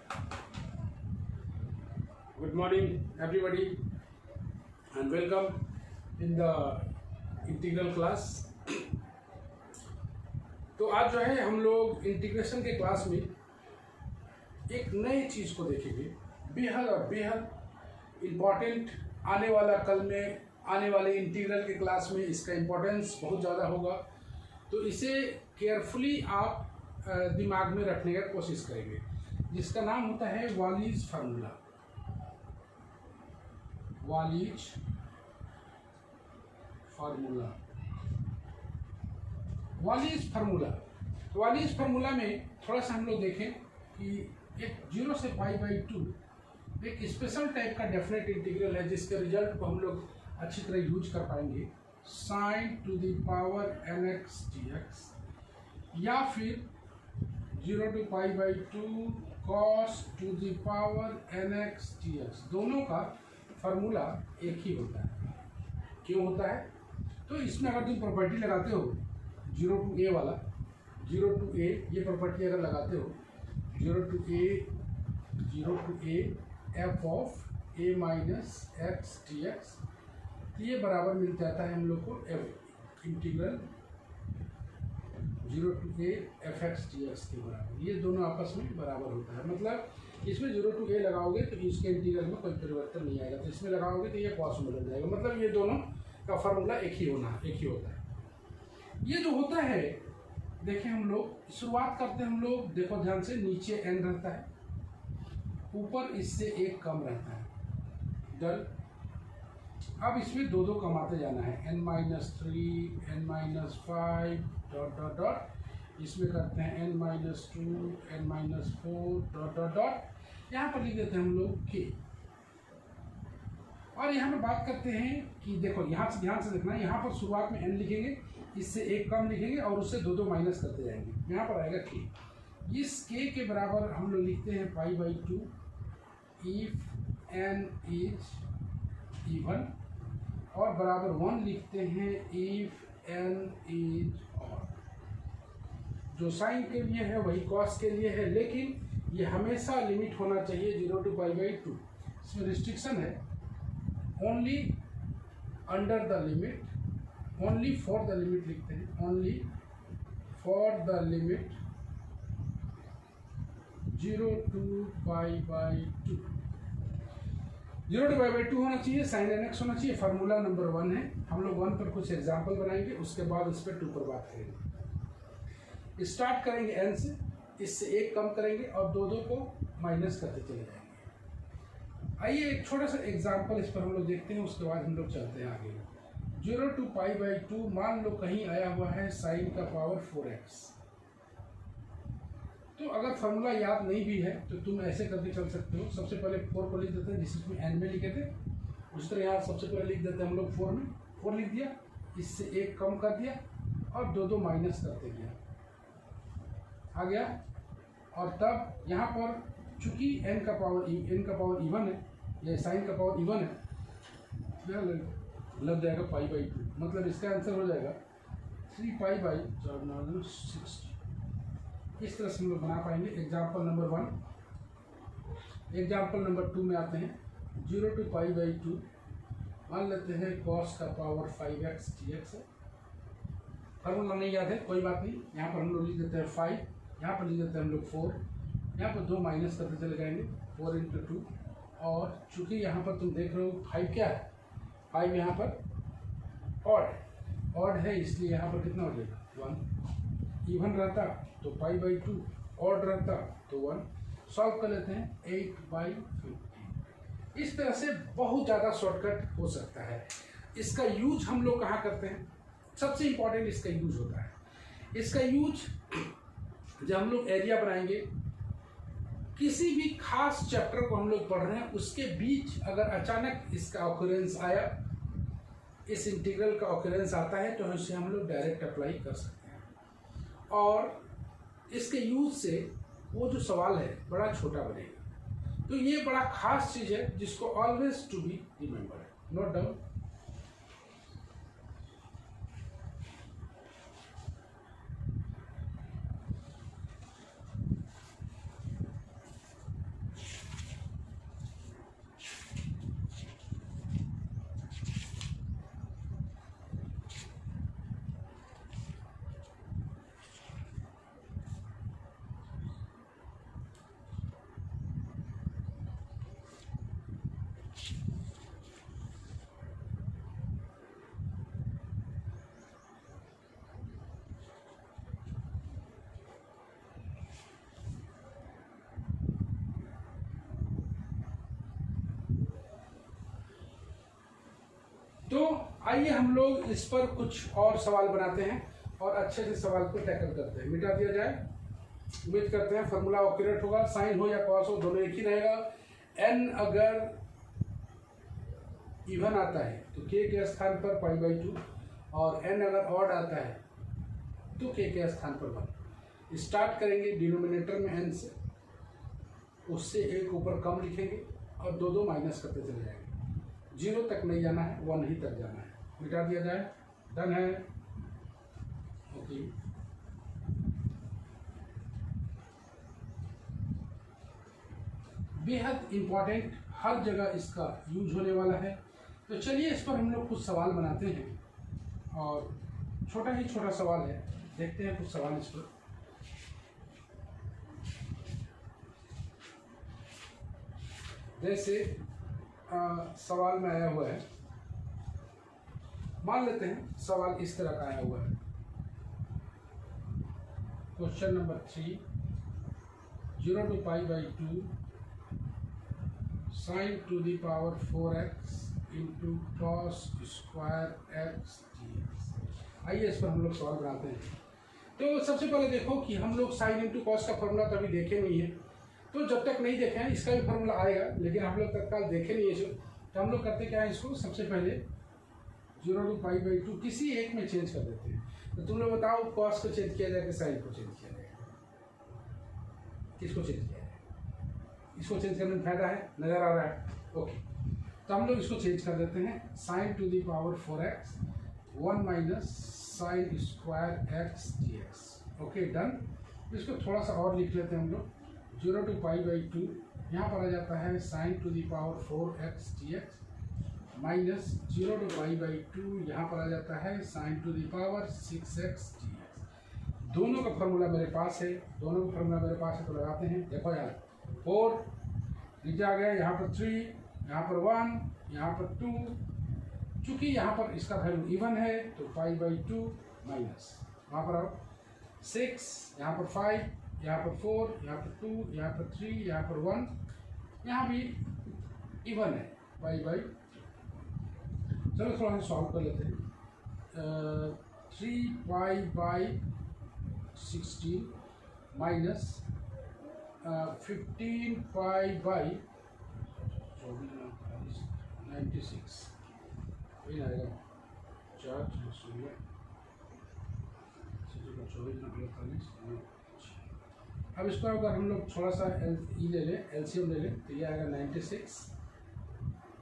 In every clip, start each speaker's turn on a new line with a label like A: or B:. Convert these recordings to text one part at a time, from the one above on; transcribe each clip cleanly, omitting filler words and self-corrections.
A: Good morning, everybody, and welcome in the integral class. तो आज जो है हम लोग इंटीग्रेशन के क्लास में एक नई चीज़ को देखेंगे, बेहद इम्पॉर्टेंट। आने वाला कल में आने वाले इंटीग्रल के क्लास में इसका इम्पोर्टेंस बहुत ज़्यादा होगा, तो इसे केयरफुली आप दिमाग में रखने का कोशिश करेंगे, जिसका नाम होता है Wallis formula. Wallis formula, Wallis formula. तो वालीज फार्मूला में थोड़ा सा हम लोग देखें कि एक 0 से π/2 एक स्पेशल टाइप का डेफिनेट इंटीग्रल है, जिसके रिजल्ट को हम लोग अच्छी तरह यूज कर पाएंगे। sin to the power nx dx, या फिर 0 to π/2 cos to the power nx dx। दोनों का फार्मूला एक ही होता है। क्यों होता है? तो इसमें अगर तुम प्रॉपर्टी लगाते हो 0 to a वाला, 0 to a ये प्रॉपर्टी अगर लगाते हो 0 to a f of a minus x dx, तो ये बराबर मिल जाता है हम लोग को f integral 0 to a f x dx के बराबर। ये दोनों आपस में बराबर होता है, मतलब इसमें 0 to a लगाओगे तो इसके इंटीग्रल में कोई परिवर्तन नहीं आएगा, तो इसमें लगाओगे तो ये कॉस में बदल जाएगा, मतलब ये दोनों का फार्मूला एक ही होता है। ये जो होता है, देखें हम लोग शुरुआत करते हैं, हम लोग देखो ध्यान से, नीचे n रहता है, ऊपर इससे एक कम रहता है, डन। अब इसमें दो कमाते जाना है, n-3, n-5 dot dot dot, इसमें करते हैं n-2, n-4 dot dot dot. यहाँ पर लिख देते हैं हम लोग k, और यहाँ पे बात करते हैं कि देखो यहाँ से ध्यान से देखना, यहाँ पर शुरुआत में n लिखेंगे, इससे एक कम लिखेंगे और उससे दो माइनस करते जाएंगे, यहाँ पर आएगा k। इस k के बराबर हम लोग लिखते हैं π/2 इफ n इज इवन, और बराबर 1 लिखते हैं इफ n इज ऑड। जो साइन के लिए है वही कॉस के लिए है, लेकिन ये हमेशा लिमिट होना चाहिए 0 to π/2। इसमें रिस्ट्रिक्शन है, only under the limit, only for the limit लिखते हैं, only for the limit 0 to π/2। 0 to π/2 होना चाहिए, साइन nx होना चाहिए। फार्मूला नंबर 1 है। हम लोग 1 पर कुछ एग्जाम्पल बनाएंगे, उसके बाद उस पर 2 पर बात करेंगे। स्टार्ट करेंगे n से, इससे एक कम करेंगे और दो को माइनस करते चले जाएंगे। आइए एक छोटा सा एग्जाम्पल इस पर हम लोग देखते हैं, उसके बाद हम लोग चलते हैं आगे। 0 to π/2 मान लो कहीं आया हुआ है साइन का पावर 4x। तो अगर फार्मूला याद नहीं भी है तो तुम ऐसे करके चल सकते हो। सबसे पहले 4 को लिख देते हैं, जिसमें n में लिखे थे, उस तरह यहाँ सबसे पहले लिख देते हैं हम लोग 4 में, 4 लिख दिया, इससे एक कम कर दिया और दो माइनस करते गया, आ गया। और तब यहाँ पर चूंकि n का पावर इवन है, या साइन का पावर इवन है, लग जाएगा π/2, मतलब इसका आंसर हो जाएगा 3π/60। इस तरह से हम लोग बना पाएंगे। Example number 1। एग्जाम्पल नंबर 2 में आते हैं। 0 to π/2 मान लेते हैं cos का पावर 5x dx है। फार्मूला नहीं याद है, कोई बात नहीं, यहाँ पर हम लोग लिख देते हैं 5, यहाँ पर लिख देते हैं हम लोग 4, यहाँ पर 2 माइनस करते चले जाएंगे, 4 × 2। और चूंकि यहाँ पर तुम देख रहे हो 5 क्या है, 5 यहाँ पर ऑड है, इसलिए यहाँ पर कितना हो जाएगा 1। इवन रहता तो π/2, ऑड रहता तो 1। सॉल्व कर लेते हैं 8/50। इस तरह से बहुत ज़्यादा शॉर्टकट हो सकता है। इसका यूज हम लोग कहाँ करते हैं? सबसे इम्पोर्टेंट इसका यूज होता है। इसका यूज जब हम लोग एरिया बनाएंगे, किसी भी खास चैप्टर को हम लोग पढ़ रहे हैं, उसके बीच अगर अचानक इसका ऑकरेंस आया, इस इंटीग्रल का ऑकरेंस आता है, तो इसे हम लोग डायरेक्ट अप्लाई कर सकते हैं। और इसके यूज से वो जो सवाल है बड़ा छोटा बनेगा। तो ये बड़ा खास चीज़ है जिसको always to be remembered, note down. तो आइए हम लोग इस पर कुछ और सवाल बनाते हैं और अच्छे से सवाल को टैकल करते हैं। मिटा दिया जाए, उम्मीद करते हैं फॉर्मूला ऑक्यूरेट होगा। साइन हो या कॉस हो दोनों एक ही रहेगा। एन अगर इवन आता है तो के स्थान पर π/2 और एन अगर ऑड आता है तो के स्थान पर 1। स्टार्ट करेंगे डिनोमिनेटर में एन से, उससे एक ऊपर कम लिखेंगे और दो माइनस करते चले जाएंगे। 0 तक नहीं जाना है, 1 ही तक जाना है। मिटा दिया जाए, डन है। ओके, बेहद इंपॉर्टेंट, हर जगह इसका यूज होने वाला है। तो चलिए इस पर हम लोग कुछ सवाल बनाते हैं और छोटा ही छोटा सवाल है, देखते हैं कुछ सवाल इस पर। जैसे सवाल में आया हुआ है, मान लेते हैं सवाल इस तरह का आया हुआ है। Question number 3, 0 to π/2 sin to the power 4x into cos square x dx। आइए इस पर हम लोग सवाल बनाते हैं। तो सबसे पहले देखो कि हम लोग साइन इंटू कॉस का फॉर्मूला कभी देखे नहीं है, तो जब तक नहीं देखे हैं इसका भी फॉर्मूला आएगा, लेकिन हम लोग तत्काल देखे नहीं है। तो हम लोग करते क्या है, इसको सबसे पहले 0 to π/2 किसी एक में चेंज कर देते हैं। तो तुम लोग बताओ, कॉस को चेंज किया जाए कि साइन को चेंज किया जाए? किसको चेंज किया जाए? इसको चेंज करने में फायदा है, नजर आ रहा है। ओके, तो हम लोग इसको चेंज कर देते हैं। Sine to the power 4x 1 minus sine square x dx। Okay, done. इसको थोड़ा सा और लिख लेते हैं हम लोग। 0 to π/2 यहाँ पर आ जाता है sine to the power 4x dx minus 0 to π/2 यहाँ पर आ जाता है sine to the power 6x dx। दोनों का फॉर्मूला मेरे पास है, दोनों का फॉर्मूला मेरे पास है, तो लगाते हैं। देखो यार, 4 नीचे आ गया, यहाँ पर 3, यहाँ पर 1, यहाँ पर 2। चूँकि यहाँ पर इसका वैल्यू इवन है तो π/2 माइनस वहाँ पर आओ 6, यहाँ पर 5, यहाँ पर 4, यहाँ पर 2, यहाँ पर 3, यहाँ पर 1, यहाँ भी इवन है π/2। चलो थोड़ा सा सॉल्व कर लेते हैं। 3π/16 माइनस 15π/96 ये आएगा 4/24। अब इसको अगर हम लोग थोड़ा सा ले लें, एलसीएम ले लें, तो ये आएगा 96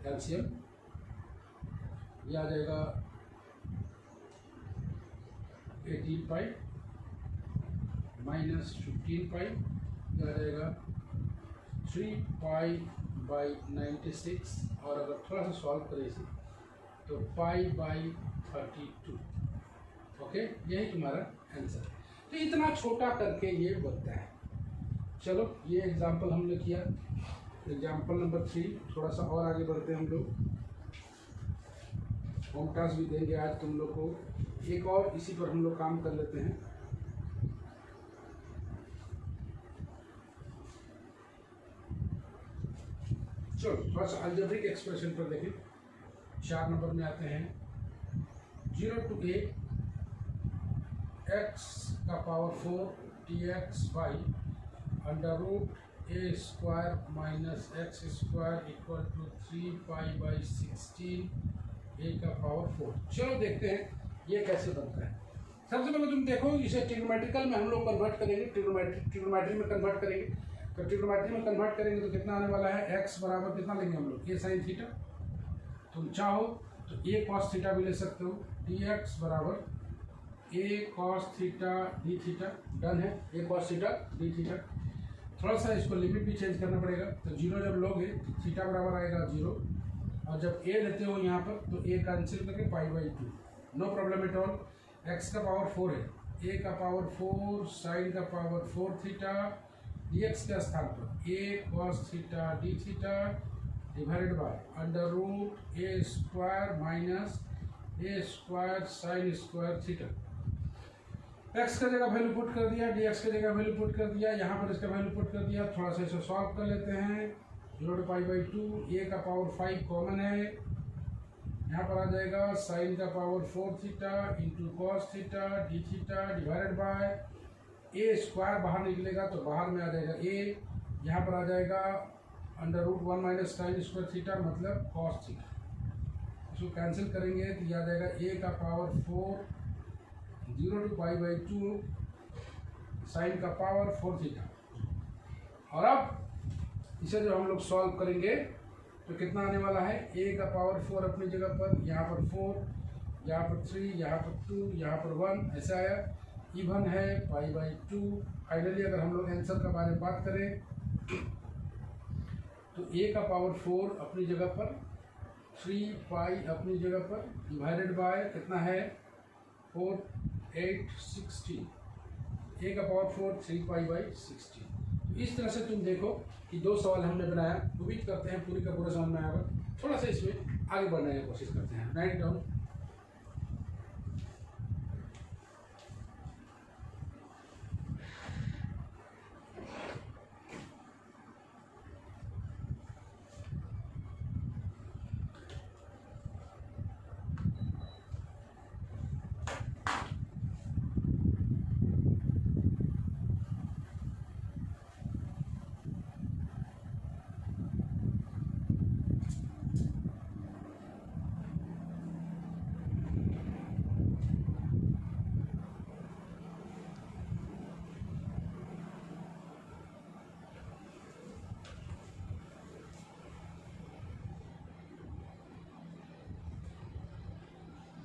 A: एलसीएम। ये आ जाएगा 18π माइनस 15π, ये आ जाएगा 3π/96। और अगर थोड़ा सा सॉल्व करें इसे तो π/32। ओके, यही तुम्हारा आंसर है। तो इतना छोटा करके ये बनता है। चलो, ये एग्जाम्पल हमने किया, एग्जाम्पल नंबर 3। थोड़ा सा और आगे बढ़ते हैं हम लोग। होम टास्क भी देंगे आज तुम लोग को, एक और इसी पर हम लोग काम कर लेते हैं। चलो थोड़ा सा अलजेब्रिक एक्सप्रेशन पर देखें। 4 नंबर में आते हैं। 0 to a x का पावर 4 dx/, √a² माइनस x² इक्वल टू 3π/16 a का पावर 4। चलो देखते हैं ये कैसे बनता है। सबसे पहले तुम देखो, इसे ट्रिग्नोमेट्रिकल में हम लोग कन्वर्ट करेंगे, ट्रिग्नोमेट्री में कन्वर्ट करेंगे। तो ट्रिग्नोमेट्री में कन्वर्ट करेंगे तो कितना आने वाला है, x बराबर कितना लेंगे हम लोग, a sin थीटा। तुम चाहो तो a cos थीटा भी ले सकते हो, dx बराबर a cos theta d theta. Done है, a cos theta d theta. थोड़ा सा इसको लिमिट भी चेंज करना पड़ेगा। तो 0 जब लोगे तो थीटा बराबर आएगा 0, और जब a लेते हो यहाँ पर तो a कैंसिल करके π/2। No problem at all. x का पावर 4 है, a का पावर 4 साइन का पावर 4 थीटा, dx के स्थान पर a cos theta d theta divided by under root A square minus A square sine square theta. X का जगह वैल्यू पुट कर दिया, डी एक्स का जगह वैल्यू पुट कर दिया, यहाँ पर इसका वैल्यू पुट कर दिया। थोड़ा सा इसे सॉल्व कर लेते हैं। 0/2 ए का पावर 5 कॉमन है, यहाँ पर आ जाएगा साइन का power 4 theta into cos theta D theta divided bye ए स्क्वायर बाहर निकलेगा तो बाहर में आ जाएगा ए, यहाँ पर आ जाएगा under root 1 minus sine square theta मतलब कॉस थीटा। इसको कैंसिल करेंगे तो यह आ जाएगा ए का पावर 4 0/2 साइन का पावर 4 थीटा। और अब इसे जो हम लोग सॉल्व करेंगे तो कितना आने वाला है, ए का पावर 4 अपनी जगह पर, यहाँ पर 4, यहाँ पर 3, यहाँ पर 2, यहाँ पर 1 ऐसा आया। इवन है π/2। फाइनली अगर हम लोग आंसर के बारे में बात करें तो ए का पावर 4 अपनी जगह पर, 3π अपनी जगह पर, डिवाइडेड बाय कितना है 4, 8, 16। ए का पावर 4 3π/16। इस तरह से तुम देखो कि दो सवाल हमने बनाया, उम्मीद करते हैं पूरी का पूरा समझ में आएगा। थोड़ा सा इसमें आगे बढ़ने की कोशिश करते हैं। Write down.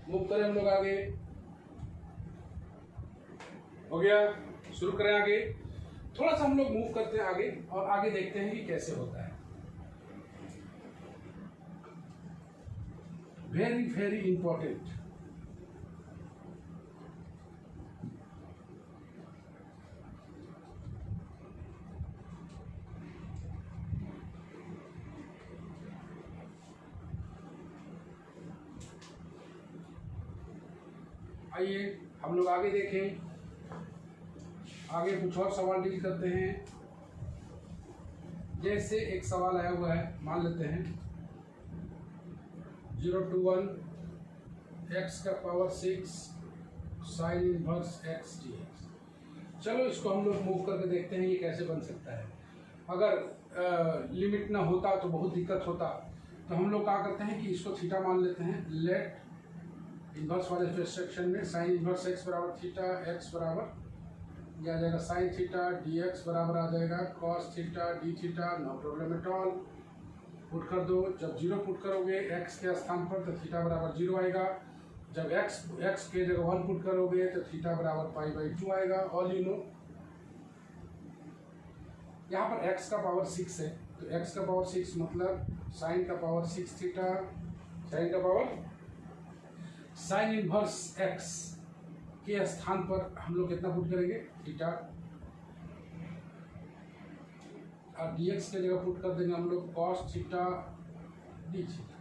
A: मूव करें हम लोग आगे। हो गया, शुरू करें आगे। थोड़ा सा हम लोग मूव करते हैं आगे और आगे देखते हैं कि कैसे होता है। Very very important. आइए हम लोग आगे देखें, आगे कुछ और सवाल डील करते हैं। जैसे एक सवाल आया हुआ है, मान लेते हैं 0 to 1 x का power 6 sine inverse x dx। चलो इसको हम लोग मूव करके देखते हैं ये कैसे बन सकता है। अगर लिमिट ना होता तो बहुत दिक्कत होता, तो हम लोग क्या करते हैं कि इसको थीटा मान लेते हैं। लेट इन्वर्स वाले सेक्शन में साइन इन्वर्स x बराबर थीटा, x बराबर यह आ जाएगा साइन थीटा, dx बराबर आ जाएगा cos theta D theta. No problem at all. Put कर दो। जब 0 पुट करोगे x के स्थान पर तो थीटा बराबर 0 आएगा। जब x के जगह 1 पुट करोगे तो थीटा बराबर π/2 आएगा। All you know. यहाँ पर x का पावर 6 है तो x का पावर 6 मतलब साइन का पावर 6 थीटा, साइन का पावर साइन इनवर्स x के स्थान पर हम लोग कितना पुट करेंगे, थीटा। और dx के जगह पुट कर देंगे हम लोग कॉस थीटा डी थीटा।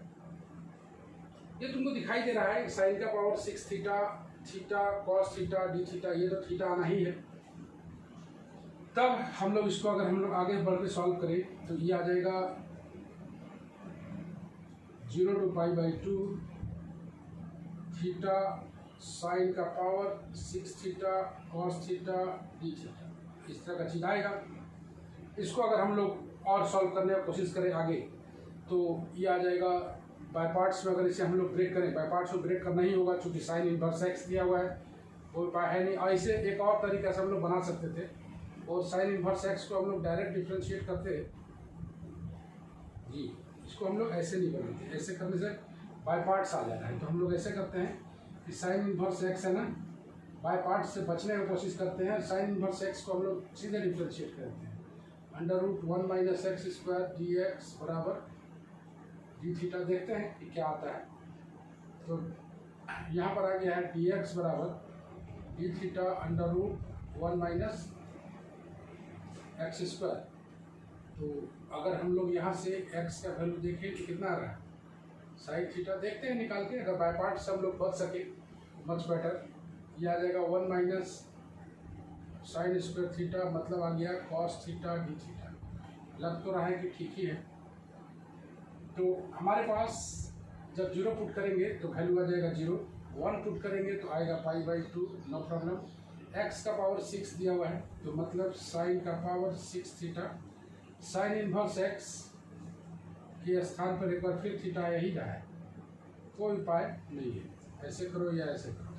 A: ये तुमको दिखाई दे रहा है साइन का power 6 theta, theta cos theta D theta, ये तो थीटा आना ही है। तब हम लोग इसको अगर हम लोग आगे बढ़ के सॉल्व करें तो ये आ जाएगा 0 to π/2 थीटा साइन का power 6 theta cos theta D theta. इस तरह का चीज आएगा। इसको अगर हम लोग और सॉल्व करने की कोशिश करें आगे तो ये आ जाएगा बाय पार्ट्स में। अगर इसे हम लोग ब्रेक करें, बाय पार्ट्स को ब्रेक करना ही होगा क्योंकि साइन इनवर्स x दिया हुआ है, कोई उपाय है नहीं। और इसे एक और तरीके से हम लोग बना सकते थे, और साइन इनवर्स x को हम लोग डायरेक्ट डिफ्रेंशिएट करते जी। इसको हम लोग ऐसे नहीं बनाते, ऐसे करने से बाय पार्ट्स आ जाता है। तो हम लोग ऐसे करते हैं कि साइन इनवर्स x है ना, बाय पार्ट्स से बचने की कोशिश करते हैं। साइन इनवर्स x को हम लोग सीधे डिफ्रेंशिएट करते हैं। Under root 1 minus X square D X बराबर डी थीटा। देखते हैं कि क्या आता है। तो यहाँ पर आ गया है डी एक्स बराबर D theta under root 1 minus X square तो अगर हम लोग यहाँ से x का वैल्यू देखें तो कितना आ रहा है, साइन थीटा। देखते हैं निकाल के, अगर बाय पार्ट सब लोग बच सके मच बेटर। ये आ जाएगा 1 माइनस साइन स्क्वायर थीटा, मतलब आ गया कॉस थीटा डी थीटा। लग तो रहा है कि ठीक ही है। तो हमारे पास जब 0 पुट करेंगे तो वैल्यू आ जाएगा 0, 1 पुट करेंगे तो आएगा π/2, नो प्रॉब्लम। x का पावर 6 दिया हुआ है, तो मतलब साइन का power 6 theta. Sine inverse x के स्थान पर एक बार फिर थीटा यही रहा है, कोई उपाय नहीं है। ऐसे करो या ऐसे करो,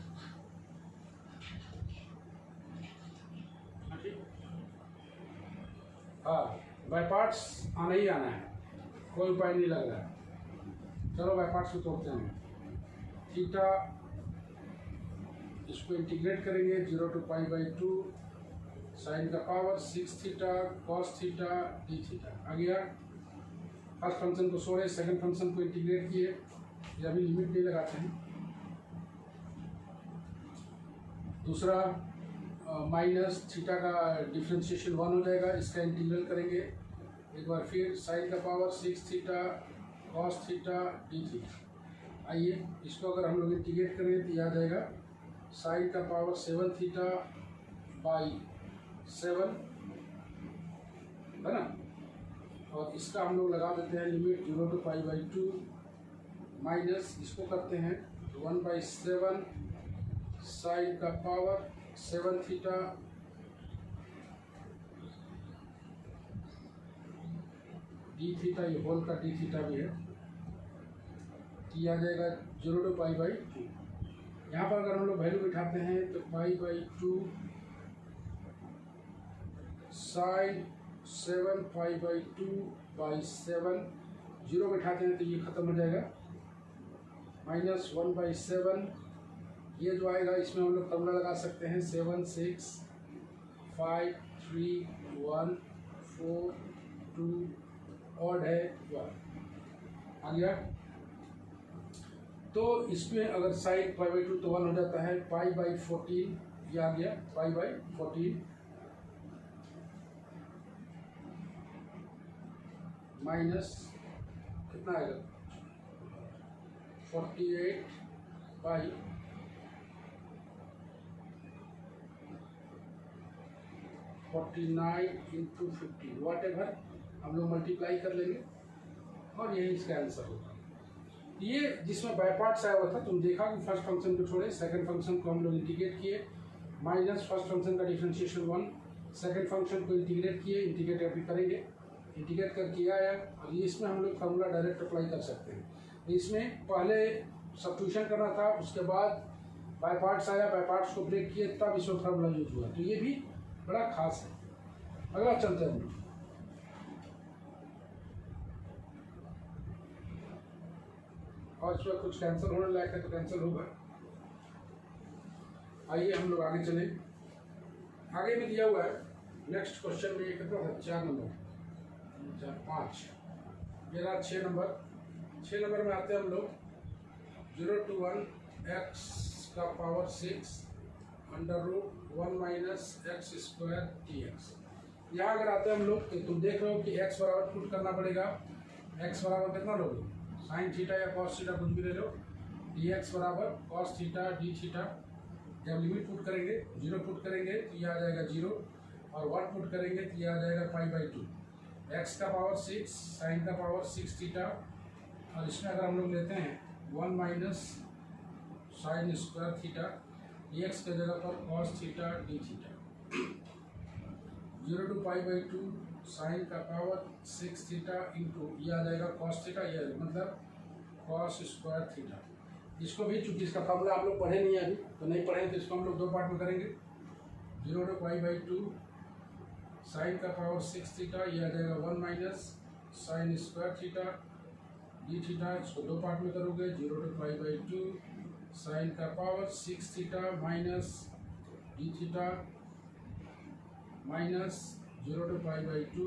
A: हाँ बाय पार्ट्स आना ही आना है, कोई उपाय नहीं लग रहा है। चलो बाय पार्ट्स को तोड़ते हैं। थीटा इसको इंटीग्रेट करेंगे 0 to π/2 साइन का power 6 theta cos theta D theta आ गया। फर्स्ट फंक्शन को छोड़े, सेकंड फंक्शन को इंटीग्रेट किए, ये अभी लिमिट नहीं लगाते हैं। दूसरा माइनस थीटा का डिफ्रेंशिएशन 1 हो जाएगा, इसका इंटीग्रल करेंगे एक बार फिर साइन का power 6 theta cos theta D theta. आइए इसको अगर हम लोग इंटीग्रेट करें तो यह आ जाएगा साइन का पावर 7 थीटा बाई 7, है ना। और इसका हम लोग लगा देते हैं लिमिट 0 to π/2 माइनस इसको करते हैं 1/7 साइन का पावर 7 थीटा डी थीटा, ये होल का डी थीटा भी है, ये आ जाएगा 0 to π/2। यहाँ पर अगर हम लोग वैल्यू बिठाते हैं तो π/2 साइन 7 π/2/7, 0 बिठाते हैं तो ये खत्म हो जाएगा, माइनस 1/7। ये जो आएगा इसमें हम लोग फॉर्मूला लगा सकते हैं 7 6 5 3 1 4 2 ऑड है 1 आ गया। तो इसमें अगर साइन π/2 तो 1 हो जाता है, π/14 ये आ गया, π/14 माइनस कितना आएगा 48 बाई 49 इंटू 50 वाट एवर हम लोग मल्टीप्लाई कर लेंगे और यही इसका आंसर होगा। ये जिसमें बाय पार्ट्स आया हुआ था, तुम देखा कि फर्स्ट फंक्शन को छोड़े सेकंड फंक्शन को हम लोग इंटीग्रेट किए, माइनस फर्स्ट फंक्शन का डिफरेंशिएशन 1, सेकंड फंक्शन को इंटीग्रेट किए, इंटीग्रेट अभी करेंगे, इंटीग्रेट करके आया। और ये इसमें हम लोग फार्मूला डायरेक्ट अप्लाई कर सकते हैं। इसमें पहले सब्स्टिट्यूशन करना था, उसके बाद बाय पार्ट्स आया, बाय पार्ट्स को ब्रेक किए, तब इसमें फार्मूला यूज हुआ, तो ये भी बड़ा खास है। अगला चलते हैं हम लोग, और इसमें कुछ कैंसिल होने लायक है तो कैंसिल होगा। आइए हम लोग आगे चलें। आगे भी दिया हुआ है नेक्स्ट क्वेश्चन में, ये कितना था 4 नंबर 5, ये रहा 6 नंबर। 6 नंबर में आते हैं हम लोग 0 to 1 x का power 6 under root 1 minus X square dx। यहाँ अगर आते हैं हम लोग तो तुम देख रहे हो कि x बराबर पुट करना पड़ेगा। x बराबर कितना लोगे, साइन थीटा या कॉस थीटा कुछ भी ले लो, dx बराबर कॉस थीटा डी थीटा। जब लिमिट पुट करेंगे 0 पुट करेंगे तो ये आ जाएगा 0, और 1 पुट करेंगे तो ये आ जाएगा π/2। x का पावर 6 साइन का पावर 6 थीटा, और इसमें अगर हम लोग लेते हैं 1 minus sine square theta, x के जगह पर cos theta D theta, 0 to π/2 sine का पावर 6 थीटा इंटू ये आ जाएगा कॉस थीटा, ये मतलब कॉस स्क्वायर थीटा। इसको भी चूंकि इसका फॉर्मूला आप लोग पढ़े नहीं है अभी, तो नहीं पढ़े तो इसको हम लोग 2 पार्ट में करेंगे। 0 to π/2 साइन का पावर 6 थीटा, ये आ जाएगा 1 minus sine square theta D theta. इसको 2 पार्ट में करोगे, 0 to π/2 साइन का power 6 theta minus D theta minus 0 to π/2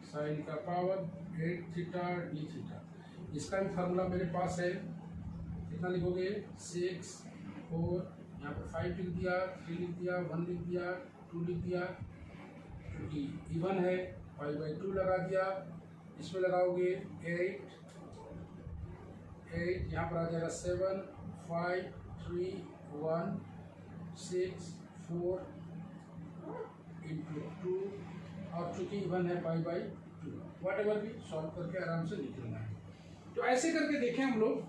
A: sine का पावर 8 थीटा डी थीटा। इसका भी फार्मूला मेरे पास है, कितना लिखोगे 6 4, यहाँ पर 5 लिख दिया, 3 लिख दिया, 1 लिख दिया, 2 लिख दिया, क्योंकि इवन है 5/2 लगा दिया, इसमें लगाओगे 8, यहाँ पर आ जाएगा 7, 5, 3, 1, 6, 4 इंटू 2, और चूंकि इवन है 5/2, वट एवर भी सॉल्व करके आराम से निकलना है। तो ऐसे करके देखें हम लोग,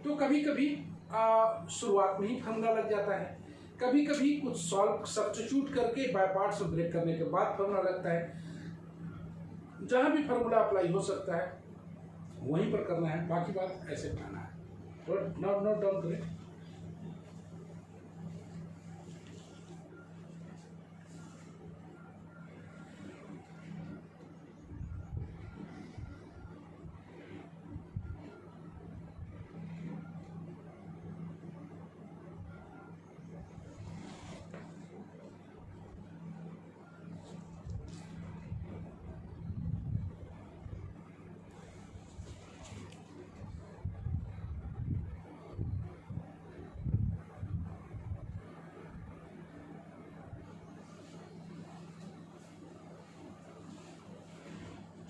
A: तो कभी कभी शुरुआत में ही फॉर्मूला लग जाता है, कभी कभी कुछ सॉल्व सब्स्टिट्यूट करके बाय पार्ट्स ब्रेक करने के बाद फॉर्मूला लगता है। जहाँ भी फॉर्मूला अप्लाई हो सकता है वहीं पर करना है, बाकी बात ऐसे बनाना है। तो नोट डाउन करें।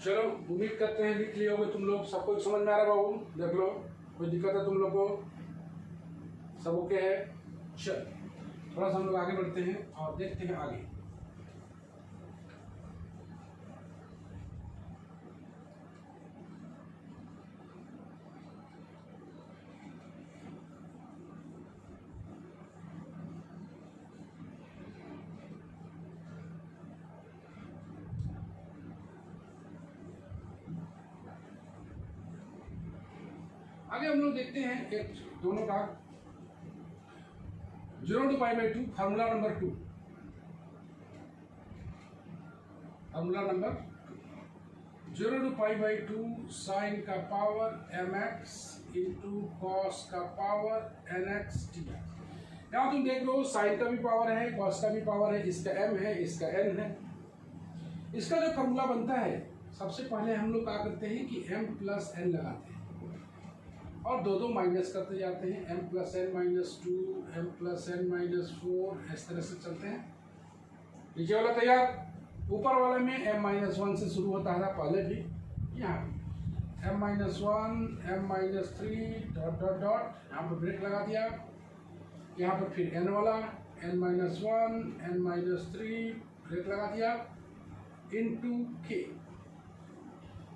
A: चलो, उम्मीद करते हैं लिख लिए होगे तुम लोग, सबको समझ में आ रहा बाबू? देख लो, कोई दिक्कत है तुम लोग को? सब ओके है? चल थोड़ा सा हम लोग आगे बढ़ते हैं और देखते हैं आगे। आगे हम लोग देखते हैं एक दोनों का 0 to π/2 formula number 2। Formula number 0 to π/2 sine का पावर mx इंटू कॉस का पावर nx dx। यहाँ तुम देख लो, साइन का भी पावर है, कॉस का भी पावर है, इसका m है, इसका n है। इसका जो फार्मूला बनता है, सबसे पहले हम लोग क्या करते हैं कि m प्लस n लगाते हैं और दो माइनस करते जाते हैं, m plus n minus 2, m plus n minus 4, इस तरह से चलते हैं। नीचे वाला तैयार, ऊपर वाले में m माइनस 1 से शुरू होता है पहले भी, यहाँ m minus 1, m minus 3 dot dot dot, यहाँ पर ब्रेक लगा दिया। यहाँ पर फिर n वाला n minus 1, n minus 3 break लगा दिया इंटू k।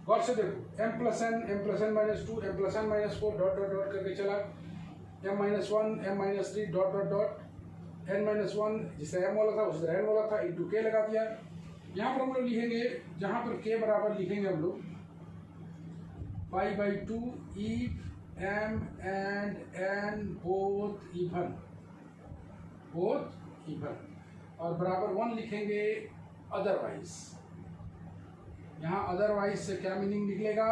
A: गौर से देखो, m plus n minus 2, m plus n minus 4 dot dot dot करके चला, m minus 1, m minus 3 dot dot dot, n minus 1 जिससे m वाला था उसी तरह n वाला था इंटू k लगा दिया। यहाँ पर हम लोग लिखेंगे, जहाँ पर k बराबर लिखेंगे हम लोग π/2 if m and n both even, और बराबर 1 लिखेंगे अदरवाइज। यहाँ अदरवाइज से क्या मीनिंग निकलेगा,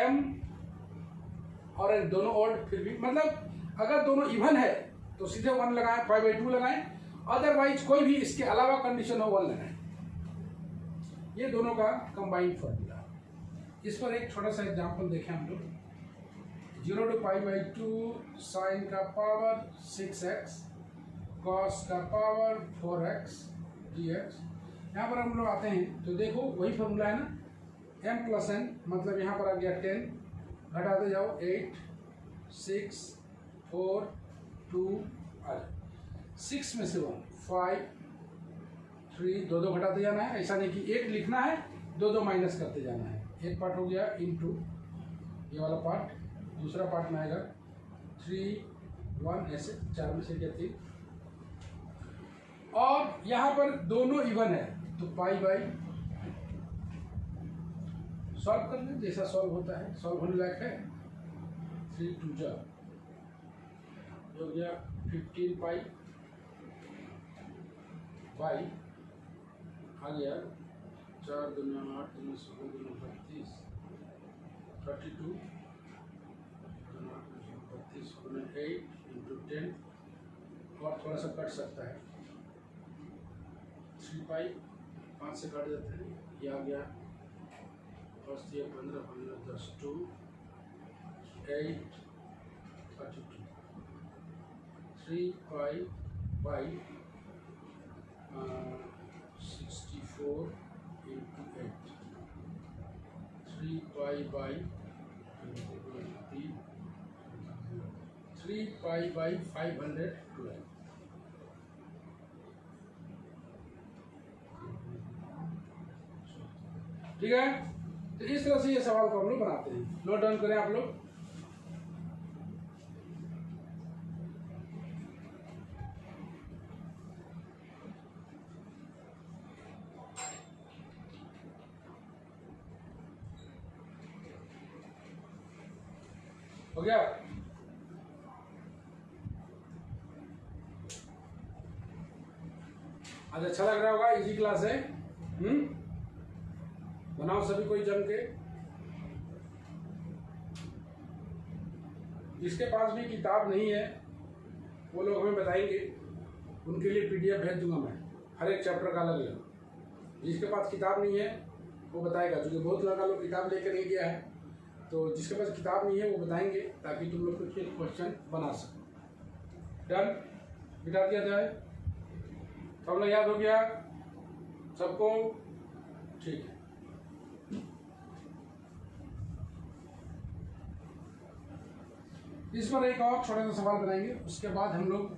A: m और n दोनों ओड, फिर भी मतलब अगर दोनों इवन है तो सीधे 1 लगाएं, π/2 लगाएं, अदरवाइज कोई भी इसके अलावा कंडीशन हो 1 लगाएं। ये दोनों का कंबाइंड फॉर्मूला। इस पर एक छोटा सा एग्जांपल देखें हम लोग। 0 to π/2 साइन का पावर 6x कॉस का पावर 4x dx। यहाँ पर हम लोग आते हैं तो देखो वही फॉर्मूला है ना, m प्लस n, मतलब यहाँ पर आ गया 10, घटाते जाओ 8, 6, 4, 2 आ जाए, 6 में से 1, 5, 3, दो घटाते जाना है। ऐसा नहीं कि एक लिखना है, दो माइनस करते जाना है। एक पार्ट हो गया इंटू ये वाला पार्ट, दूसरा पार्ट में आएगा 3, 1, ऐसे 4 में से गया 3, और यहाँ पर दोनों इवन है तो π/, सॉल्व कर लें जैसा सॉल्व होता है, सॉल्व होने लायक है। 3 2 जा हो गया 15 π बाई आ गया 4 दूना 8 दूना 16 दूना 32, 32 32 गुना 8 इंटू 10, और थोड़ा सा कट सकता है 3 π, 5 से काट देते हैं, ये आ गया 10 दिया 15 15 10 2 8 32, 3 π by 64 into 8, pi by 3 pi by 512। ठीक है, तो इस तरह से ये सवाल को हम लोग बनाते हैं। नोट डाउन करें आप लोग। हो गया? आज अच्छा लग रहा होगा, इजी क्लास है। बनाओ सभी कोई जम के। जिसके पास भी किताब नहीं है वो लोग हमें बताएंगे, उनके लिए पीडीएफ भेज दूंगा मैं, हर एक चैप्टर का अलग अलग। जिसके पास किताब नहीं है वो बताएगा, क्योंकि बहुत लड़का लोग किताब लेकर नहीं गया है, तो जिसके पास किताब नहीं है वो बताएंगे ताकि तुम लोग कुछ क्वेश्चन बना सको। डन, बिठा दिया जाए। फॉर्मूला याद हो गया सबको? ठीक है। इस पर एक और छोटा सा सवाल बनाएंगे, उसके बाद हम लोग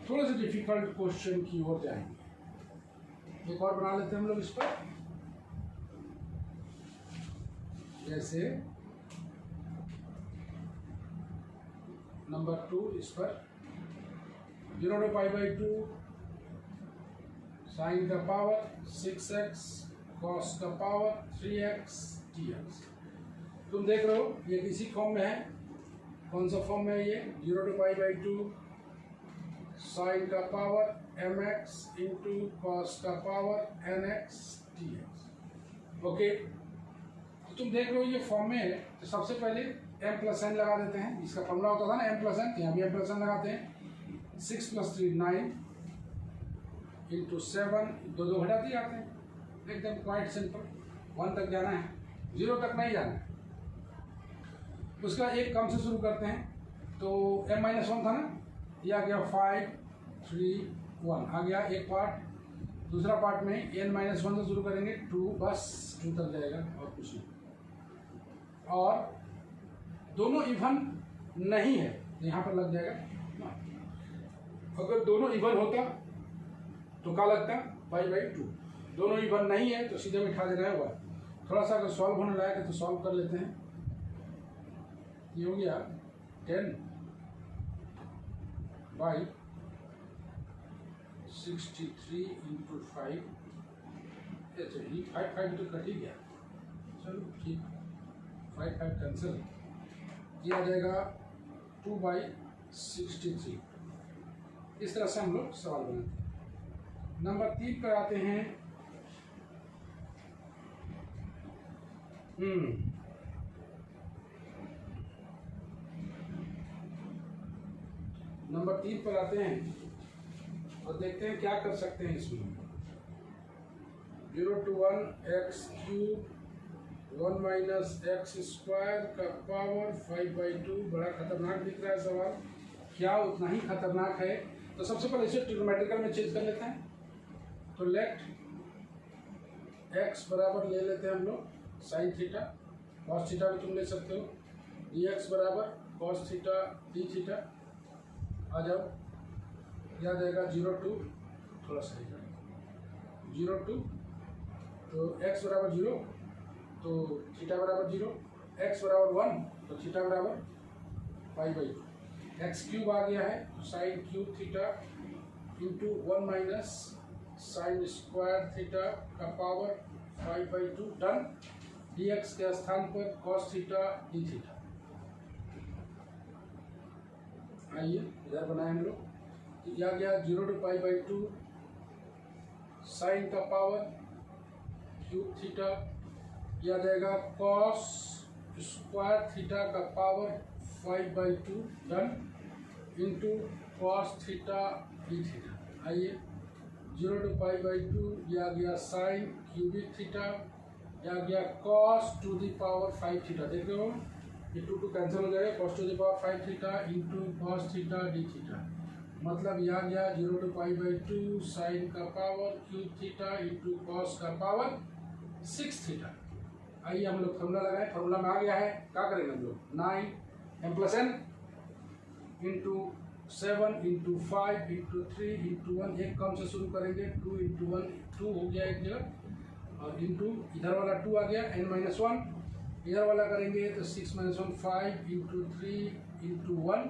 A: थोड़े से डिफिकल्ट क्वेश्चन की ओर जाएंगे। एक और बना लेते हैं हम लोग इस पर। जैसे नंबर 2 इस पर 0 to पाई बाई 2 साइन का पावर 6x कॉस का पावर 3x dx। तुम देख रहे हो ये किसी फॉर्म में है। कौन सा फॉर्म है ये? 0 to पाई बाई 2 साइन का पावर mx इंटू कॉस का पावर nx dx। ओके, तो तुम देख रहे हो ये फॉर्म में है, तो सबसे पहले m प्लस n लगा देते हैं। इसका फॉर्मूला होता था ना m प्लस n, यहाँ भी m प्लस n लगाते हैं। 6 + 3 9 इंटू 7, दो घटा दिए आते हैं, एकदम क्वाइट सिंपल। 1 तक जाना है, 0 तक नहीं जाना है। उसका एक कम से शुरू करते हैं, तो m-1 था ना, ये आ गया 5 3 1 आ गया एक पार्ट। दूसरा पार्ट में n-1 से शुरू करेंगे 2, बस 2 तक जाएगा और कुछ नहीं। और दोनों इवन नहीं है तो यहाँ पर लग जाएगा। अगर दोनों इवन होता तो क्या लगता? Pi by 2। दोनों इवन नहीं है तो सीधे बिठा देना है। थोड़ा सा अगर सॉल्व होने लायक है तो सॉल्व कर लेते हैं। ये हो गया 10 बाई 63 इंटू 5। अच्छा, ये 5 तो कट ही गया, चलो ठीक, 5 कैंसिल। ये आ जाएगा 2 बाई 63। इस तरह से हम लोग सवाल बनाते हैं। नंबर 3 पर आते हैं। नंबर 3 पर आते हैं और देखते हैं क्या कर सकते हैं इसमें। 0 to 1 x cube 1 minus X square का पावर 5/2। बड़ा खतरनाक दिख रहा है सवाल, क्या उतना ही खतरनाक है? तो सबसे पहले इसे ट्रिग्नोमेट्रिकल में चेंज कर लेते हैं। तो लेट x बराबर ले लेते हैं हम लोग साइन थीटा, कॉस थीटा भी तुम ले सकते हो। dx बराबर कॉस थीटा डी थीटा। आ जाओ, याद आएगा 0 to, थोड़ा सा 0 to, तो x बराबर 0 तो थीटा बराबर 0, x बराबर 1 तो थीटा बराबर पाई बाई 2। एक्स क्यूब आ गया है तो sine cube theta into 1 minus sine square theta का पावर 5/2। डन। dx के स्थान पर कॉस थीटा डी थीटा। आइए इधर बनाए हम लोग। तो यह गया 0 to पाई बाई 2 साइन का पावर क्यूब थीटा। यह जाएगा कॉस स्क्वायर थीटा का power 5/2। Done. Into cos theta D theta. आइए 0 to पाई बाई 2, यह गया साइन क्यूबिक थीटा, यह गया cos two the power 5 theta. देख रहे हो ये 2 कैंसिल हो जाएगा। Cos two the power 5 theta into cos theta D theta. मतलब यह गया 0 to पाई बाई 2 साइन का power cube theta into cos का पावर 6 थीटा। आइए हम लोग फार्मूला लगाएं। फार्मूला में आ गया है, क्या करेंगे हम लोग 9m+n into 7 into 5 into 3 into 1, एक कम से शुरू करेंगे, 2 इंटू 1 2 हो गया एक जगह, और इंटू इधर वाला 2 आ गया, n-1 इधर वाला करेंगे तो 6-1 5 इंटू 3 इंटू 1,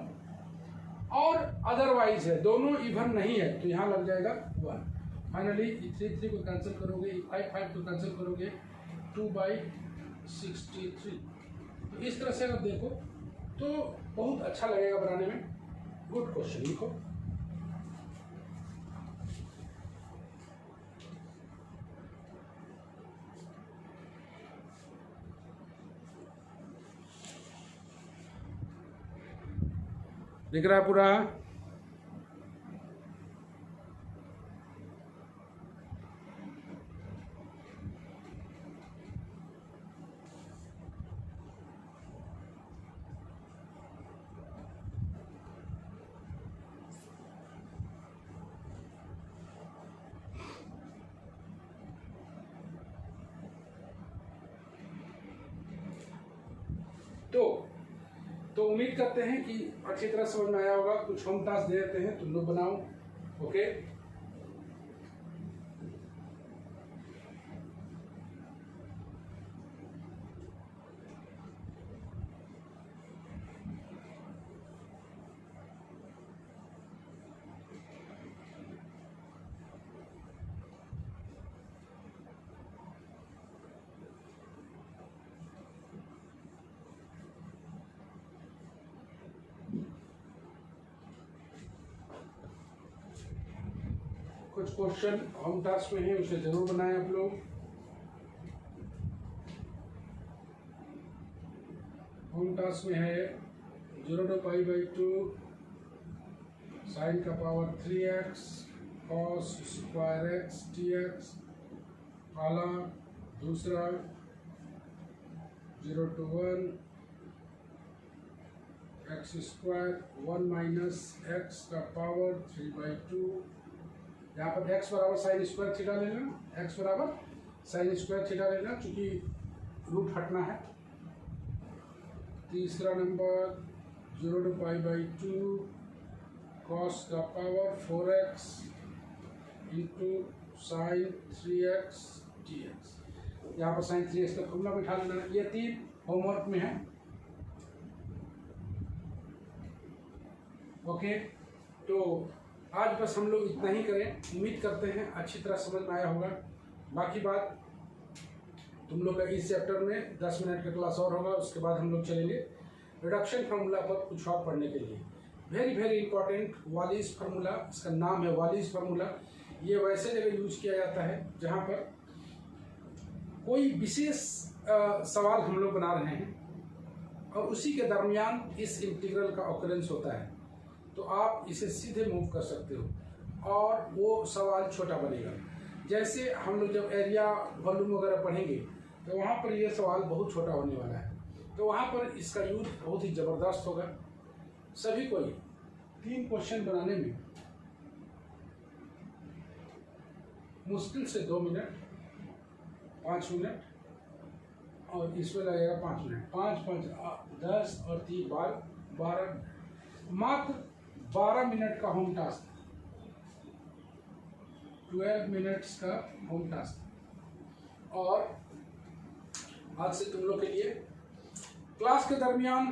A: और अदरवाइज है दोनों इवन नहीं है तो यहाँ लग जाएगा 1। फाइनली 3 को कैंसिल करोगे, 5 को कैंसिल करोगे, 2/63। तो इस तरह से अगर देखो तो बहुत अच्छा लगेगा बनाने में। गुड क्वेश्चन लिखो। दिख रहा है पूरा? तो उम्मीद करते हैं कि अच्छी तरह समझ में आया होगा। कुछ होम टास्क दे देते हैं, तुम लोग बनाओ। ओके, कुछ क्वेश्चन होम टास्क में है, उसे जरूर बनाएं आप लोग। होम टास्क में है 0/π/2 साइन का power 3x cos square x dx, पहला। दूसरा 0-1 x² 1 - x का पावर 3/2। यहाँ पर x बराबर साइन स्क्वायर थीटा लेना, x बराबर साइन स्क्वायर थीटा लेना, चूंकि रूट हटना है। तीसरा नंबर 0/π/2 cos का power 4x into sine 3x dx। यहाँ पर साइन 3x का फॉर्मूला बिठा लेना। ये 3 होमवर्क में है। ओके, तो आज बस हम लोग इतना ही करें। उम्मीद करते हैं अच्छी तरह समझ में आया होगा। बाकी बात तुम लोग का इस चैप्टर में 10 मिनट का क्लास और होगा, उसके बाद हम लोग चलेंगे रिडक्शन फार्मूला पर कुछ और पढ़ने के लिए। Very very important Wallis formula, इसका नाम है वालिस फार्मूला। ये वैसे जगह यूज किया जाता है जहाँ पर कोई विशेष सवाल हम लोग बना रहे हैं और उसी के दरमियान इस इंटीग्रल का ऑकरेंस होता है, तो आप इसे सीधे मूव कर सकते हो और वो सवाल छोटा बनेगा। जैसे हम लोग जब एरिया वॉल्यूम वगैरह पढ़ेंगे तो वहाँ पर ये सवाल बहुत छोटा होने वाला है, तो वहाँ पर इसका यूज बहुत ही ज़बरदस्त होगा। सभी को 3 क्वेश्चन बनाने में मुश्किल से 2 मिनट, 5 मिनट, और इसमें लगेगा 5 मिनट। 5 5 10 और 3 12, मात्र 12 मिनट का होम टास्क, 12 मिनट्स का होम टास्क। और आज से तुम लोग के लिए क्लास के दरमियान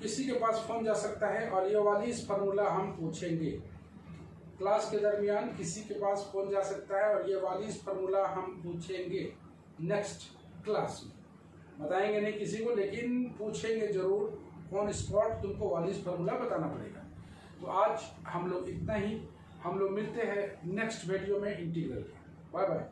A: किसी के पास फोन जा सकता है और ये वाली इस फार्मूला हम पूछेंगे। क्लास के दरमियान किसी के पास फोन जा सकता है और ये वाली इस फार्मूला हम पूछेंगे नेक्स्ट क्लास में। बताएंगे नहीं किसी को, लेकिन पूछेंगे जरूर। ऑन स्पॉट तुमको वालिस फार्मूला बताना पड़ेगा। तो आज हम लोग इतना ही। हम लोग मिलते हैं नेक्स्ट वीडियो में इंटीग्रल। Bye bye.